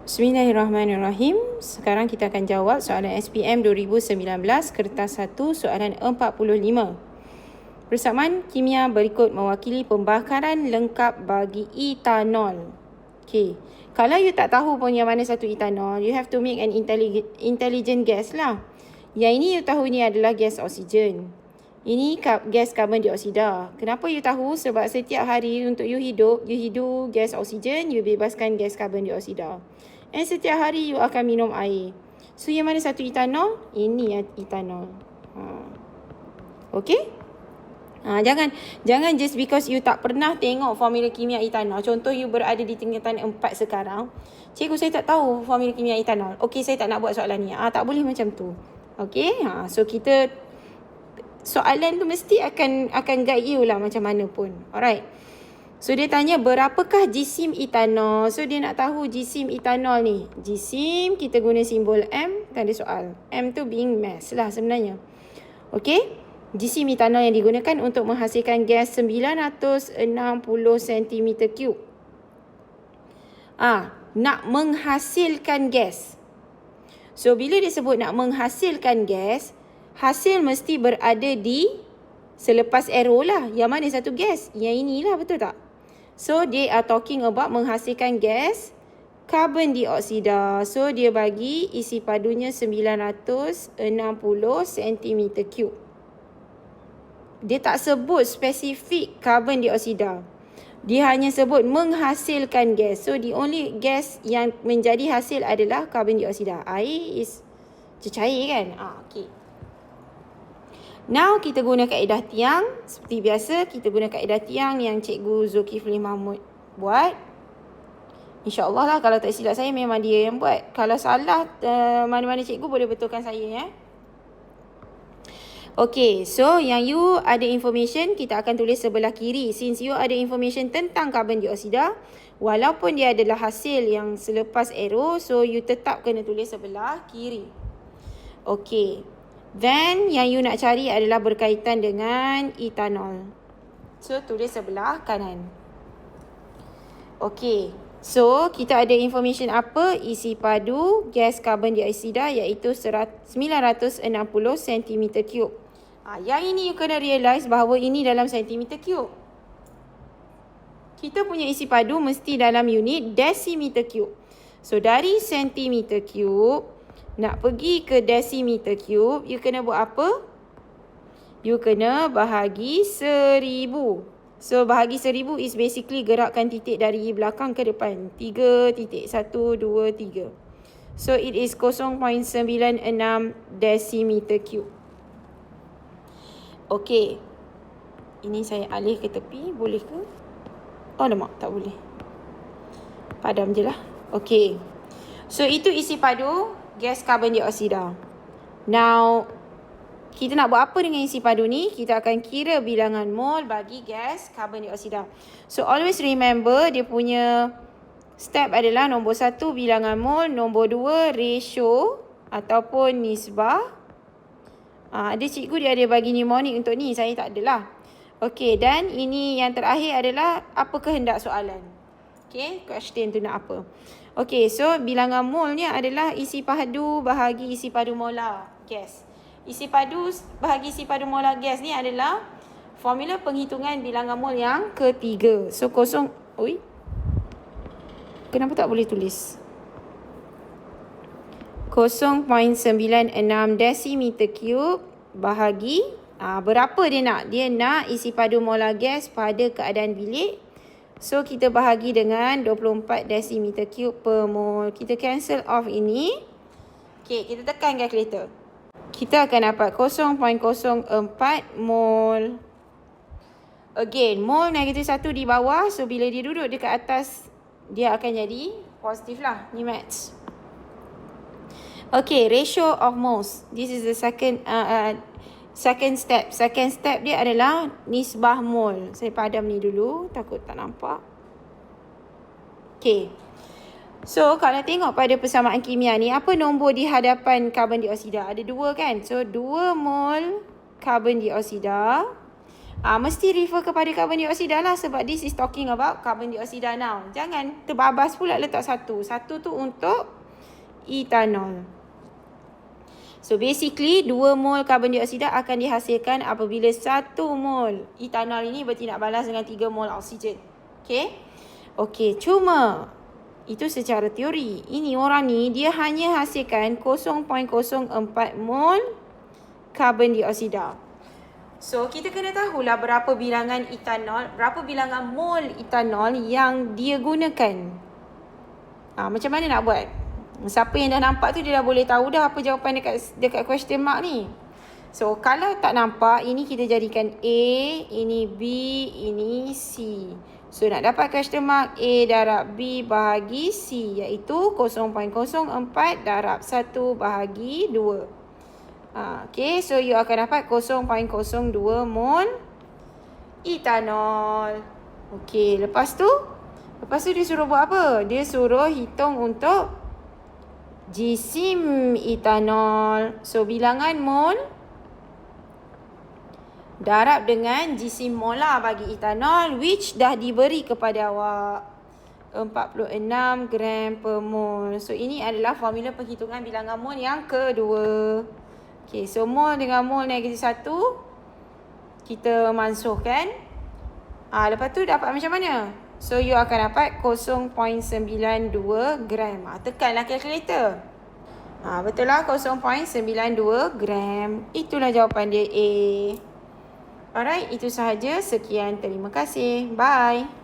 Bismillahirrahmanirrahim. Sekarang kita akan jawab soalan SPM 2019 kertas 1 soalan 45. Persamaan kimia berikut mewakili pembakaran lengkap bagi etanol. Okay. Kalau you tak tahu pun yang mana satu etanol, you have to make an intelligent guess lah. Yang ini you tahu ni adalah gas oksigen. Ini gas karbon dioksida. Kenapa you tahu? Sebab setiap hari untuk you hidup gas oksigen, you bebaskan gas karbon dioksida. Dan setiap hari you akan minum air. So yang mana satu etanol? Ini etanol. Okay? Jangan just because you tak pernah tengok formula kimia etanol. Contoh you berada di tingkatan 4 sekarang. Cikgu, saya tak tahu formula kimia etanol. Okay, saya tak nak buat soalan ni. Tak boleh macam tu. Okay? So kita soalan tu mesti akan guide you lah macam mana pun. Alright. So dia tanya berapakah jisim etanol. So dia nak tahu jisim etanol ni. Jisim kita guna simbol M. Tanda soal. M tu being mass lah sebenarnya. Okay. Jisim etanol yang digunakan untuk menghasilkan gas 960 cm3. Nak menghasilkan gas. So bila dia sebut nak menghasilkan gas, hasil mesti berada di selepas arrow lah. Yang mana satu gas? Yang inilah, betul tak? So, they are talking about menghasilkan gas karbon dioksida. So, dia bagi isi padunya 960 cm3. Dia tak sebut spesifik karbon dioksida. Dia hanya sebut menghasilkan gas. So, the only gas yang menjadi hasil adalah karbon dioksida. Air is cecair kan? Okay. Now, kita guna kaedah tiang. Seperti biasa, kita guna kaedah tiang yang Cikgu Zulkifli Mahmud buat. InsyaAllah lah, kalau tak silap saya memang dia yang buat. Kalau salah, mana-mana cikgu boleh betulkan saya. Okay, so yang you ada information, kita akan tulis sebelah kiri. Since you ada information tentang karbon dioksida, walaupun dia adalah hasil yang selepas arrow, so you tetap kena tulis sebelah kiri. Okay. Then, yang you nak cari adalah berkaitan dengan etanol. So, tulis sebelah kanan. Okay. So, kita ada information apa? Isi padu gas karbon dioksida iaitu 960 cm3. Yang ini you kena realise bahawa ini dalam cm3. Kita punya isi padu mesti dalam unit desimeter cube. So, dari cm3 nak pergi ke desimeter cube, you kena buat apa? You kena bahagi 1000. So, bahagi 1000 is basically gerakkan titik dari belakang ke depan. 3 titik. 1, 2, 3. So, it is 0.96 desimeter cube. Okay. Ini saya alih ke tepi. Boleh ke? Alamak, tak boleh. Padam je lah. Okay. So, itu isi padu gas karbon dioksida. Now, kita nak buat apa dengan isi padu ni? Kita akan kira bilangan mol bagi gas karbon dioksida. So, always remember dia punya step adalah nombor 1 bilangan mol, nombor 2 ratio ataupun nisbah. Ada cikgu dia ada bagi mnemonik untuk ni, saya tak adalah. Okey, dan ini yang terakhir adalah apa kehendak soalan. Okey, question tu nak apa? Okey, so bilangan molnya adalah isi padu bahagi isi padu molar gas. Isi padu bahagi isi padu molar gas ni adalah formula penghitungan bilangan mol yang ketiga. So, kenapa tak boleh tulis? 0.96 desimeter cube bahagi, berapa dia nak? Dia nak isi padu molar gas pada keadaan bilik. So, kita bahagi dengan 24 desimeter cube per mol. Kita cancel off ini. Okay, kita tekan calculator. Kita akan dapat 0.04 mol. Again, mol negatif 1 di bawah. So, bila dia duduk dekat atas, dia akan jadi positif lah. Ni maths. Okay, ratio of moles. This is the second step. Second step dia adalah nisbah mol. Saya padam ni dulu. Takut tak nampak. Okay. So, kalau tengok pada persamaan kimia ni, apa nombor di hadapan karbon dioksida? Ada 2 kan? So, 2 mol karbon dioksida Mesti refer kepada karbon dioksida lah sebab this is talking about karbon dioksida now. Jangan terbabas pula letak satu. Satu tu untuk etanol. So basically 2 mol karbon dioksida akan dihasilkan apabila 1 mol etanol ini bertindak balas dengan 3 mol oksigen. Okey, cuma itu secara teori. Ini orang ni dia hanya hasilkan 0.04 mol karbon dioksida. So kita kena tahulah berapa bilangan etanol, berapa bilangan mol etanol yang dia gunakan. Macam mana nak buat? Siapa yang dah nampak tu dia dah boleh tahu dah apa jawapan dekat question mark ni. So kalau tak nampak, ini kita jadikan A, ini B, ini C. So nak dapat question mark A darab B bahagi C, iaitu 0.04 darab 1 bahagi 2. Okay, so you akan dapat 0.02 mol etanol. Okay, lepas tu dia suruh buat apa? Dia suruh hitung untuk jisim etanol. So bilangan mol darab dengan jisim molar bagi etanol, which dah diberi kepada awak 46 gram per mol. So ini adalah formula penghitungan bilangan mol yang kedua. Okay, so mol dengan mol -1 kita mansuhkan. Lepas tu dapat macam mana? So you akan dapat 0.92 gram. Tekanlah kalkulator. Betul lah, 0.92 gram. Itulah jawapan dia A. Alright, itu sahaja. Sekian, terima kasih. Bye.